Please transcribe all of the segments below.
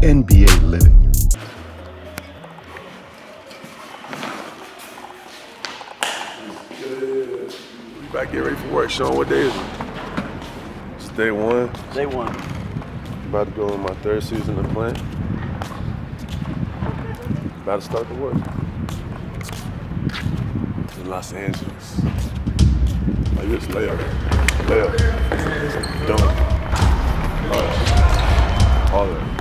NBA living. We about to get ready for work. Sean, what day is it? It's day one. Day one. About to go in my third season of playing. About to start the work. In Los Angeles. Like this, layup. Done. All that.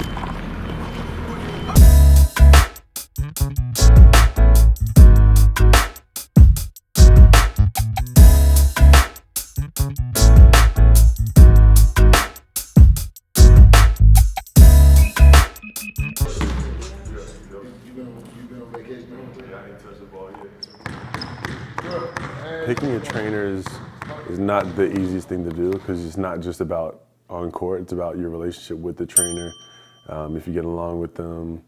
Picking a trainer is not the easiest thing to do because it's not just about on court, it's about your relationship with the trainer, if you get along with them,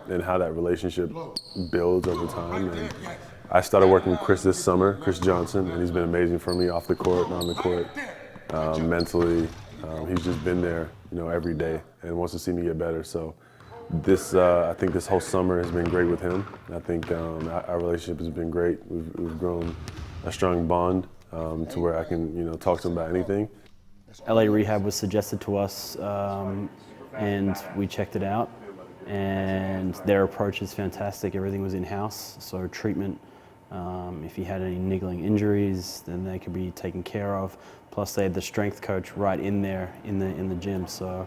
and how that relationship builds over time. And I started working with Chris this summer, Chris Johnson, and he's been amazing for me off the court and on the court, mentally. He's just been there, every day and wants to see me get better. So I think this whole summer has been great with him. I think our relationship has been great. We've grown a strong bond to where I can, talk to him about anything. LA Rehab was suggested to us, and we checked it out. And their approach is fantastic. Everything was in-house, so treatment. If he had any niggling injuries, then they could be taken care of. Plus, they had the strength coach right in there in the gym. So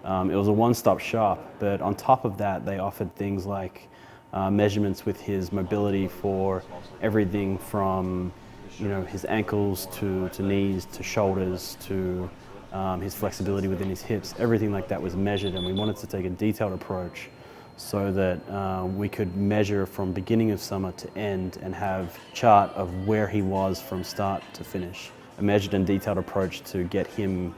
it was a one-stop shop. But on top of that, they offered things like measurements with his mobility for everything from his ankles to knees to shoulders to his flexibility within his hips. Everything like that was measured, and we wanted to take a detailed approach so that we could measure from beginning of summer to end and have a chart of where he was from start to finish. A measured and detailed approach to get him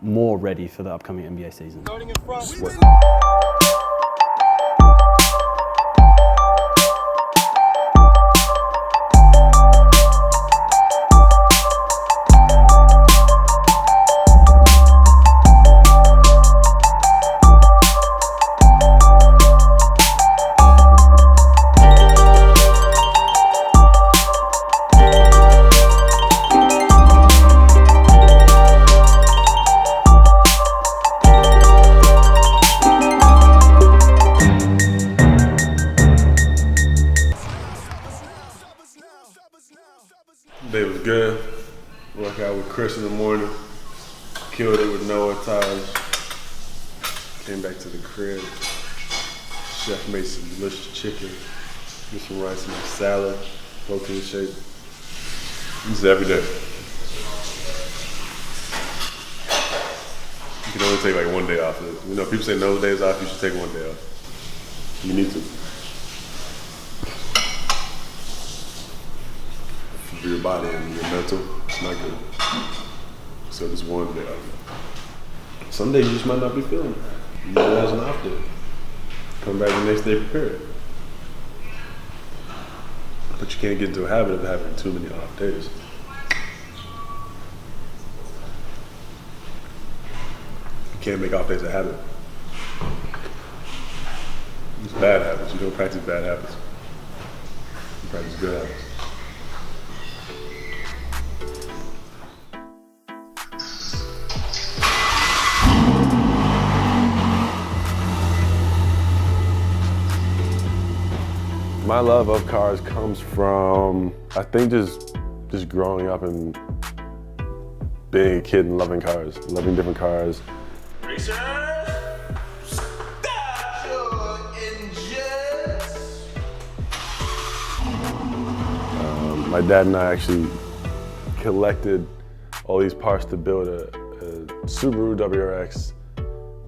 more ready for the upcoming NBA season. Day was good. Work out with Chris in the morning. Killed it with Noah, Taj. Came back to the crib. Chef made some delicious chicken. Get some rice and salad. Protein shake. This is every day. You can only take like one day off. People say no days off, you should take one day off. You need to. For your body and your mental, it's not good. So just one day off. Some days you just might not be feeling it. You know that's an off day. Come back the next day prepared. But you can't get into a habit of having too many off days. You can't make off days a habit. It's bad habits. You don't practice bad habits. You practice good habits. My love of cars comes from, I think, just growing up and being a kid and loving cars, loving different cars. Racers, start your engines. My dad and I actually collected all these parts to build a Subaru WRX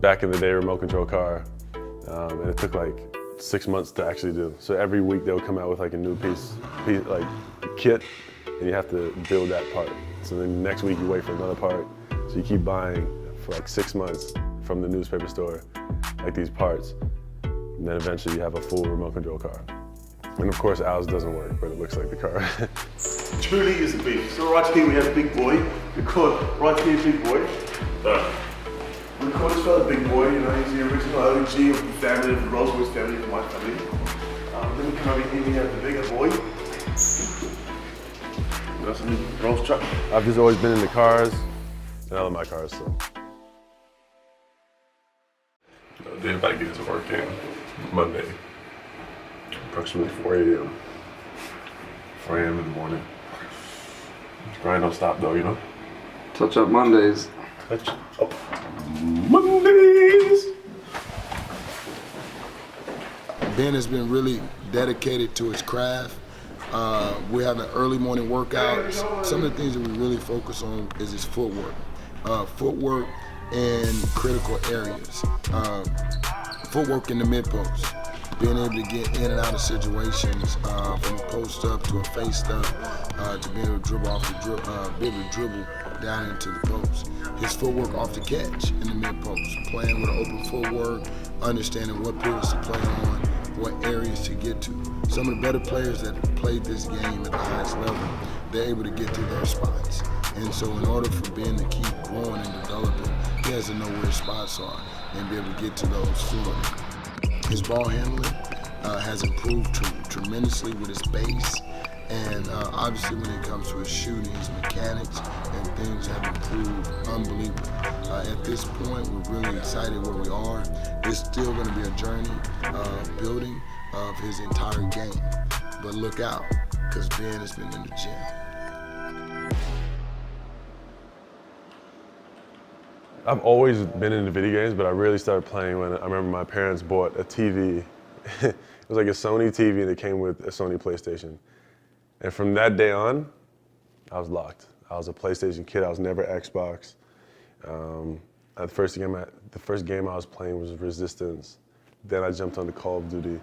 back in the day, remote control car, and it took like 6 months to actually do. So every week they would come out with like a new piece like a kit, and you have to build that part. So then next week you wait for another part. So you keep buying for like 6 months from the newspaper store, like these parts. And then eventually you have a full remote control car. And of course ours doesn't work, but it looks like the car. Truly is a beast. So right here we have Big Boy. We call right here Big Boy. We coolest fella, big boy, you know, he's the original LG of the family, of the Rolls-Royce family, the Mark family. Then we come over here, we have the bigger boy. That's a new Rolls truck. I've just always been into cars, and I love my cars, so. Then about to get to work in Monday, approximately 4 a.m. 4 a.m. in the morning. Grind don't stop though, you know? Touch up Mondays. Touch up Mondays. Ben has been really dedicated to his craft. We have an early morning workout. Some of the things that we really focus on is his footwork. Footwork in critical areas. Footwork in the mid post. Being able to get in and out of situations from a post up to a face up to be able to dribble off the be able to dribble down into the post. His footwork off the catch in the mid post. Playing with open footwork, understanding what pivots to play on, what areas to get to. Some of the better players that played this game at the highest level, they're able to get to their spots. And so in order for Ben to keep growing and developing, he has to know where his spots are and be able to get to those fluently. His ball handling has improved tremendously with his base. And obviously when it comes to his shooting, his mechanics and things have improved unbelievably. At this point, we're really excited where we are. It's still going to be a journey building of his entire game. But look out, because Ben has been in the gym. I've always been into video games, but I really started playing when I remember my parents bought a TV. It was like a Sony TV and it came with a Sony PlayStation. And from that day on, I was locked. I was a PlayStation kid, I was never Xbox. The first game I was playing was Resistance. Then I jumped on to Call of Duty.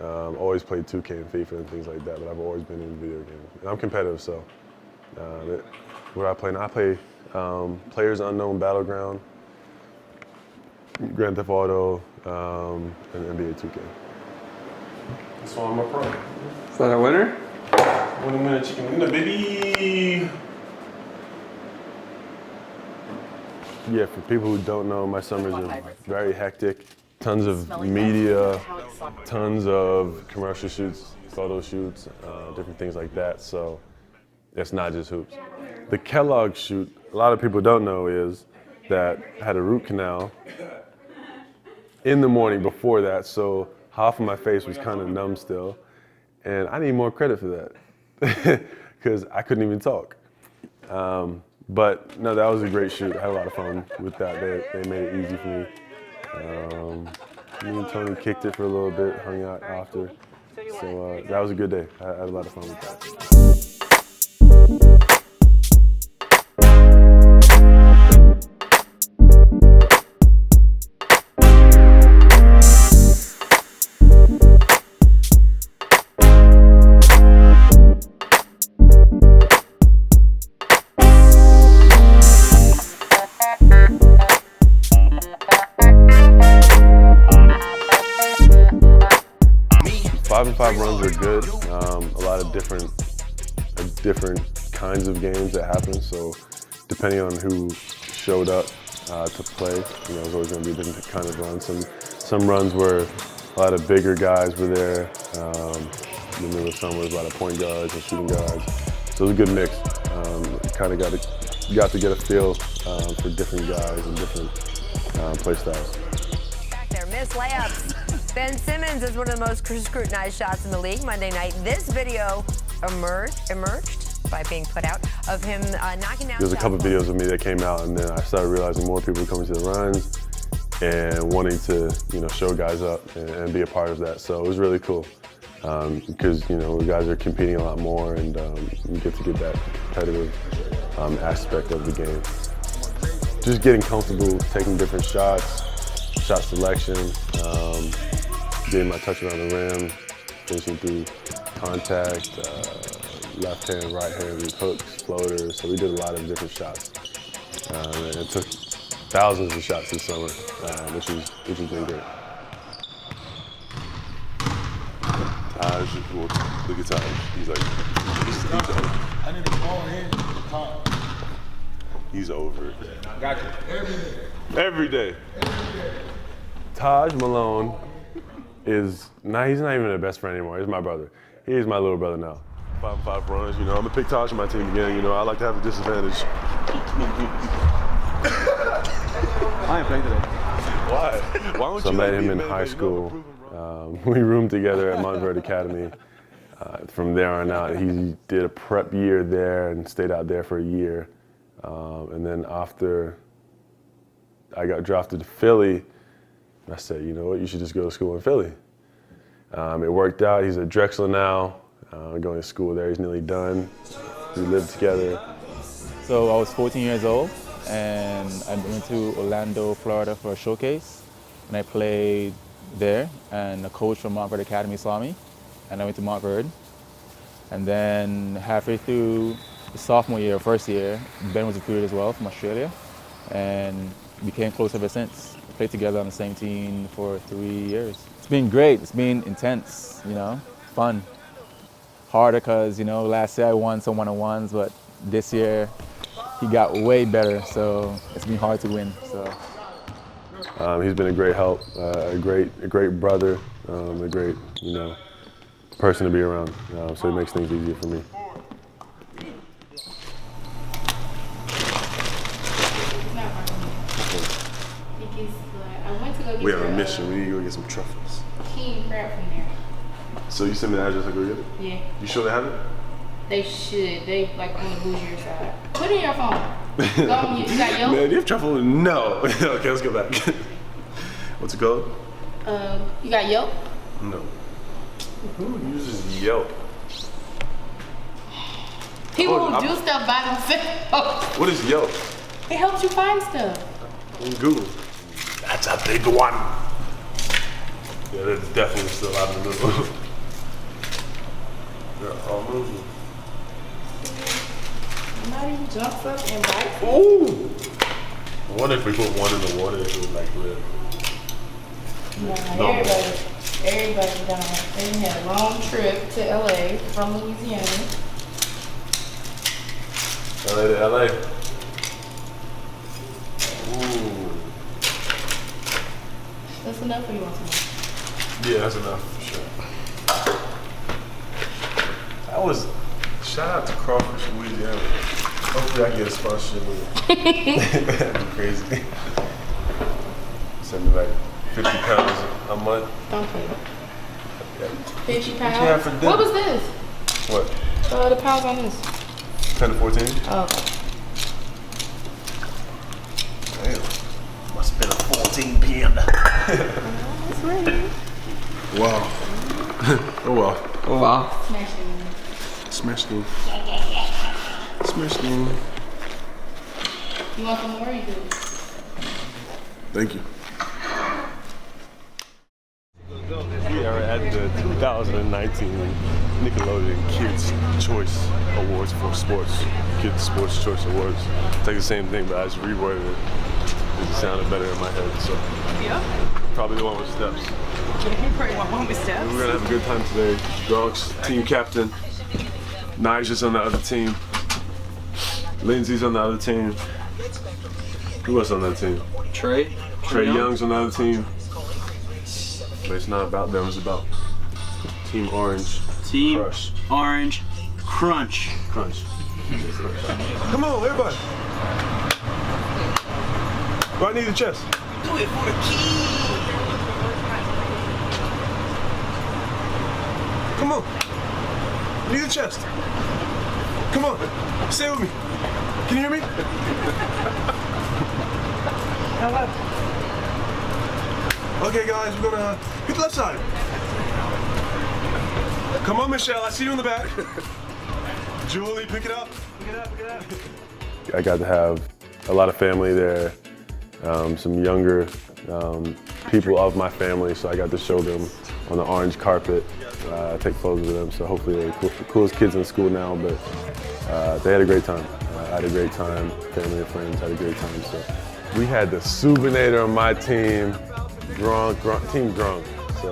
Always played 2K and FIFA and things like that, but I've always been in video games. And I'm competitive, so what I play now, I play Players Unknown Battleground, Grand Theft Auto, and NBA 2K. That's why I'm a pro. Is that a winner? Winner, chicken dinner, baby. Yeah, for people who don't know, my summers are very hectic. Tons of media, tons of commercial shoots, photo shoots, different things like that. So it's not just hoops. The Kellogg shoot, a lot of people don't know is that I had a root canal in the morning before that, so half of my face was kind of numb still. And I need more credit for that because I couldn't even talk. But no, that was a great shoot. I had a lot of fun with that. They made it easy for me. Me and Tony kicked it for a little bit, hung out after. So that was a good day. I had a lot of fun with that. 5-on-5 runs are good. A lot of different kinds of games that happen. So depending on who showed up to play, there's always going to be a different kind of runs. Some runs where a lot of bigger guys were there. Then there was some where a lot of point guards and shooting guards. So it was a good mix. Kind of got to get a feel for different guys and different play styles. Back there, missed layups. Ben Simmons is one of the most scrutinized shots in the league Monday night. This video emerged by being put out of him knocking down. There's a couple videos of me that came out, and then I started realizing more people were coming to the runs and wanting to, show guys up and be a part of that. So it was really cool because guys are competing a lot more, and you get to get that competitive aspect of the game. Just getting comfortable, taking different shots, shot selection, getting my touch around the rim, finishing through contact, left hand, right hand, hooks, floaters. So we did a lot of different shots. And it took thousands of shots this summer, which has been great. Look at Taj. He's like, he's I need a ball in. He's over it. Gotcha. Every day. Taj Malone he's not even a best friend anymore. He's my brother. He's my little brother now. 5-5 runs, you know. I'm gonna pick Taj on my team again. You know, I like to have a disadvantage. I ain't playing today. Why? Why don't you? I met him in high school. We roomed together at Montverde Academy. From there on out, he did a prep year there and stayed out there for a year. And then after I got drafted to Philly, I said, you know what, you should just go to school in Philly. It worked out. He's at Drexel now, going to school there. He's nearly done. We lived together. So I was 14 years old, and I went to Orlando, Florida for a showcase, and I played there, and a coach from Montverde Academy saw me, and I went to Montverde. And then halfway through the sophomore year, first year, Ben was recruited as well from Australia, and became close ever since. Played together on the same team for 3 years. It's been great. It's been intense, you know, fun. Harder because, you know, last year I won some one-on-ones, but this year he got way better, so it's been hard to win. So. He's been a great help, a great brother, a great, you know, person to be around. So it makes things easier for me. We have a mission. We need to go get some truffles. King crab from there. So you send me the address, I go get it? Yeah. You sure they have it? They should. They like on the bougier side. Put it in your phone. Go on, you got Yelp? Man, do you have truffle? No. Okay, let's go back. What's it called? You got Yelp? No. Who uses Yelp? People who do stuff by themselves. What is Yelp? It helps you find stuff. Google. That's a big one. Yeah, that's definitely still out in the middle. They're all moving. Somebody jumps up and bites. Ooh! I wonder if we put one in the water, if it would like live. Nah, everybody down. They had a long trip to LA from Louisiana. LA to LA. Ooh. That's enough or you want some more? Yeah, that's enough for sure. That was, shout out to Crawfish, Louisiana. Hopefully I can get a sponsorship with it. That'd be crazy. Send me like 50 pounds a month. Okay. Yeah. 50 pounds? What you have for dinner? What was this? What? The pounds on this. 10 to 14? Oh, okay. Damn. Must have been a 14 pounder. That's right. Wow. Oh wow. Oh wow. Smash it. Smashed him. Smashed him. You want some more or you do? Thank you. We are at the 2019 Nickelodeon Kids Choice Awards for Sports. Kids Sports Choice Awards. It's like the same thing, but I just reworded it. It sounded better in my head, so. Yeah. Probably the one with steps. Probably one with steps. We're gonna have a good time today. Gronk's team captain. Nigel's on the other team. Lindsay's on the other team. Who else on that team? Trey Young's on the other team. But it's not about them, it's about Team Orange. Team Crush. Orange Crunch. Crunch. Come on, everybody. Right knee to chest. Do it for the key. Come on. Knee to chest. Come on. Stay with me. Can you hear me? Hello. Okay, guys, we're gonna hit the left side. Come on, Michelle. I see you in the back. Julie, pick it up. Pick it up, pick it up. I got to have a lot of family there, some younger people of my family, so I got to show them on the orange carpet, take photos with them. So hopefully they're the coolest kids in school now, but they had a great time. I had a great time. Family and friends had a great time. So we had the Subinator on my team. Team Drunk. So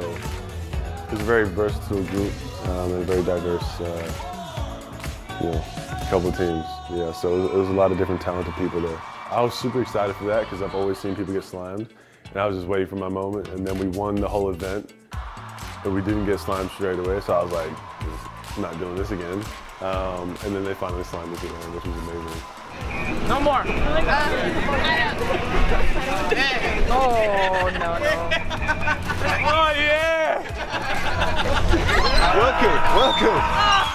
it's a very versatile group and a very diverse, couple of teams. Yeah, so it was a lot of different talented people there. I was super excited for that because I've always seen people get slimed, and I was just waiting for my moment. And then we won the whole event, but we didn't get slimed straight away. So I was like, I'm not doing this again. And then they finally slimed us again, which was amazing. No more. Oh, no. Oh, yeah! Welcome.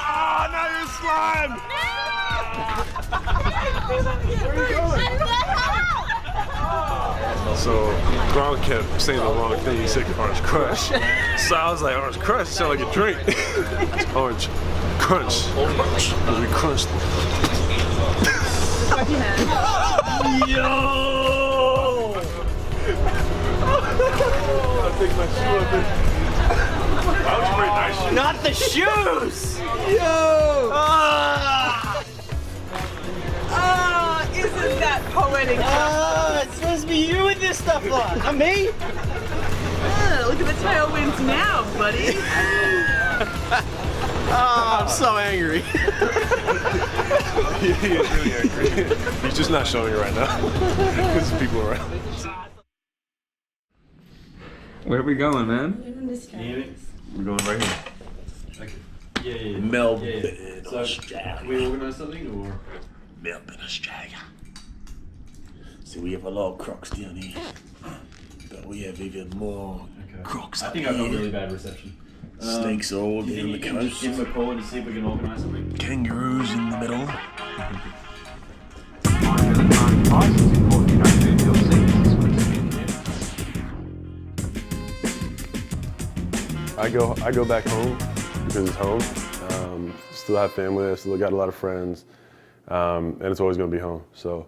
Oh, now you're slime! So, Gronk kept saying the wrong thing. He said Orange Crush. So I was like, Orange Crush sound like a drink. It's Orange Crunch. Because we crunched it. Yo! I'll take my shoe off it. That was pretty nice shoes. Not the shoes! Yo! Isn't that poetic? It's supposed to be you with this stuff on, not me. Look at the tailwinds now, buddy. I'm so angry. He is really angry. He's just not showing it right now. Because there's people around. Where are we going, man? We're going right here. Yeah. Melbourne, So, Australia. can we organise something or? Melbourne, Australia. So we have a lot of crocs down here. But we have even more crocs I up think here. I've got really bad reception. Snakes are all down the Can you coast. give them a call and see if we can organise something? Kangaroos in the middle. I go back home because it's home. Still have family, I still got a lot of friends, and it's always going to be home. So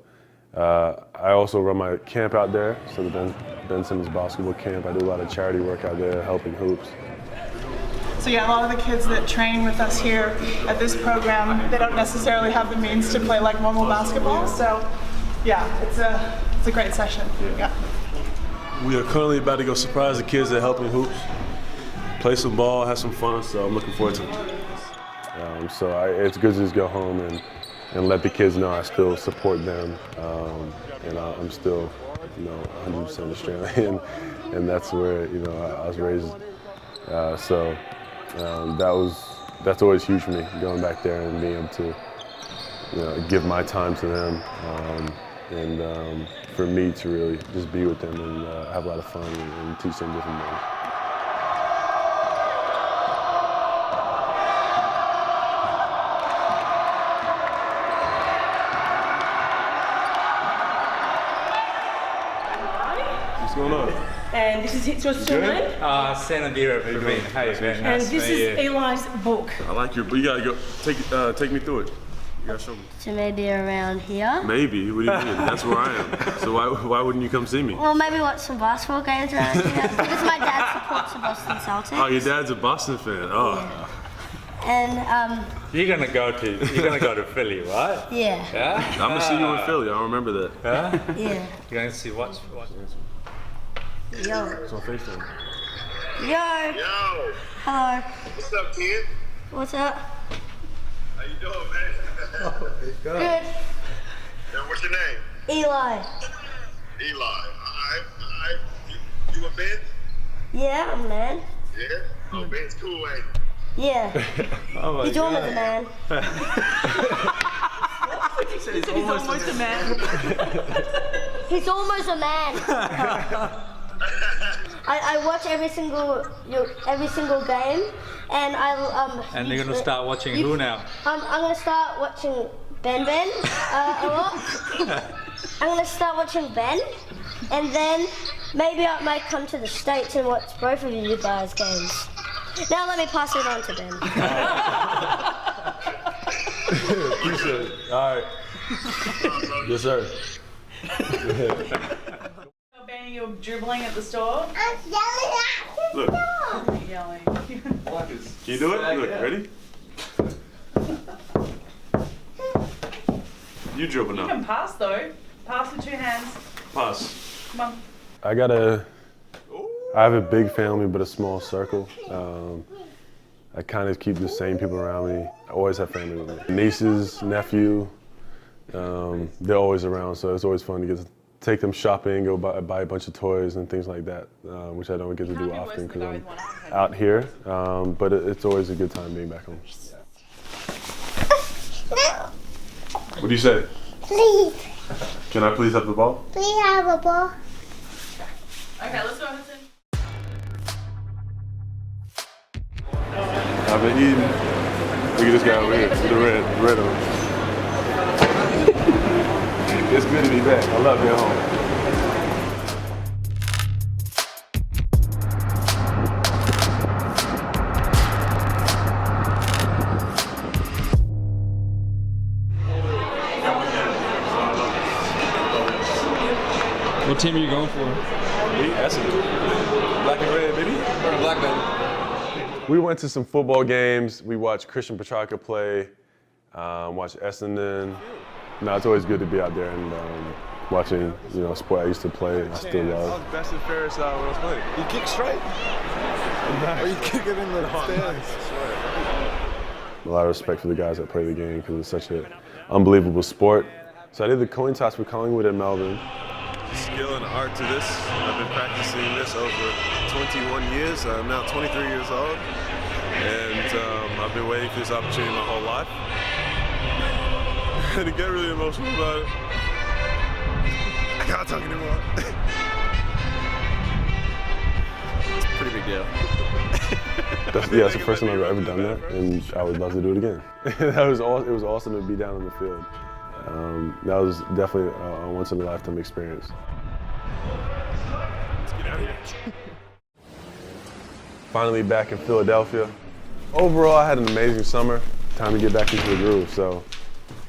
I also run my camp out there, so the Ben Simmons basketball camp. I do a lot of charity work out there, helping hoops. So yeah, a lot of the kids that train with us here at this program, they don't necessarily have the means to play like normal basketball. So yeah, it's a great session. Yeah. We are currently about to go surprise the kids at Helping Hoops. Play some ball, have some fun, so I'm looking forward to it. It's good to just go home and let the kids know I still support them, and I'm still, 100% Australian, and that's where I was raised. That's always huge for me, going back there and being able to, give my time to them, and for me to really just be with them and have a lot of fun and teach them different things. What's going on? And this is your children. Sanadira, how you been? And this is Eli's book. I like your, but you gotta go, take me through it. You gotta show me. So maybe around here. Maybe, what do you mean? That's where I am. So why wouldn't you come see me? Well, maybe watch some basketball games around here. Because my dad supports the Boston Celtics. Oh, your dad's a Boston fan. Oh. Yeah. And You're gonna go to Philly, right? yeah. Yeah? I'm gonna see you in Philly. I remember that. Yeah? Yeah. You're gonna see what? Yo. It's on FaceTime. Yo. Yo. Hello. What's up, kid? What's up? How you doing, man? Good. Yeah, what's your name? Eli. Eli. Alright. You a Ben? Yeah, I'm a man. Yeah? Oh, Ben's cool, ain't Yeah. He's almost a man. He's almost a man. He's almost a man. I watch every single game, and And you're gonna start watching who now? I'm gonna start watching Ben a lot. I'm gonna start watching Ben, and then maybe I might come to the States and watch both of you guys' games. Now let me pass it on to Ben. Appreciate it. All right. Yes, sir. Ben, you're dribbling at the store. I'm yelling at Look. You're yelling. Can you do it? Look, ready? You dribble You now. can pass though. Pass with 2 hands. Pass. Come on. I have a big family, but a small circle. I kind of keep the same people around me. I always have family with me. Nieces, nephew, they're always around, so it's always fun to take them shopping, go buy a bunch of toys and things like that, which I don't get to do often because I'm out here. But it's always a good time being back home. What do you say? Please. Can I please have the ball? Please have a ball. Okay, let's go, Hudson. I've been eating. Look at this guy over here with the red on. It's good to be back. I love being home. What team are you going for? Me, Essendon. Black and red, baby. Or the black baby. We went to some football games. We watched Christian Petrarca play, watched Essendon. No, it's always good to be out there and watching, a sport I used to play and I still love. I was best and fairest when I was playing. You kick straight? Or you kick it in the stands? A lot of respect for the guys that play the game because it's such an unbelievable sport. So I did the coin toss with Collingwood in Melbourne. Skill and art to this. I've been practicing this over 21 years. I'm now 23 years old. And I've been waiting for this opportunity my whole life. And to get really emotional about it, I can't talk anymore. It's a pretty big deal. That's the first time I've ever done that, and I would love to do it again. It was awesome to be down on the field. That was definitely a once-in-a-lifetime experience. Let's get out of here. Finally back in Philadelphia. Overall, I had an amazing summer. Time to get back into the groove. So,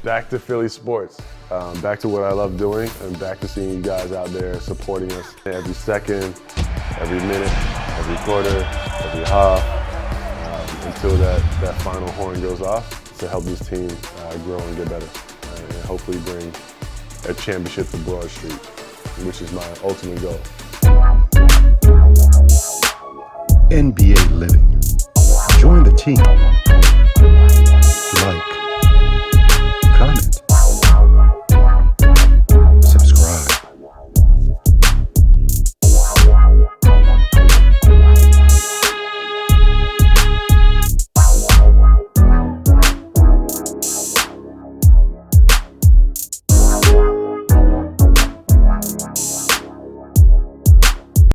back to Philly sports. Back to what I love doing, and back to seeing you guys out there supporting us every second, every minute, every quarter, every half, until that final horn goes off to help this team grow and get better. And hopefully bring a championship to Broad Street, which is my ultimate goal. NBA Living. Join the team.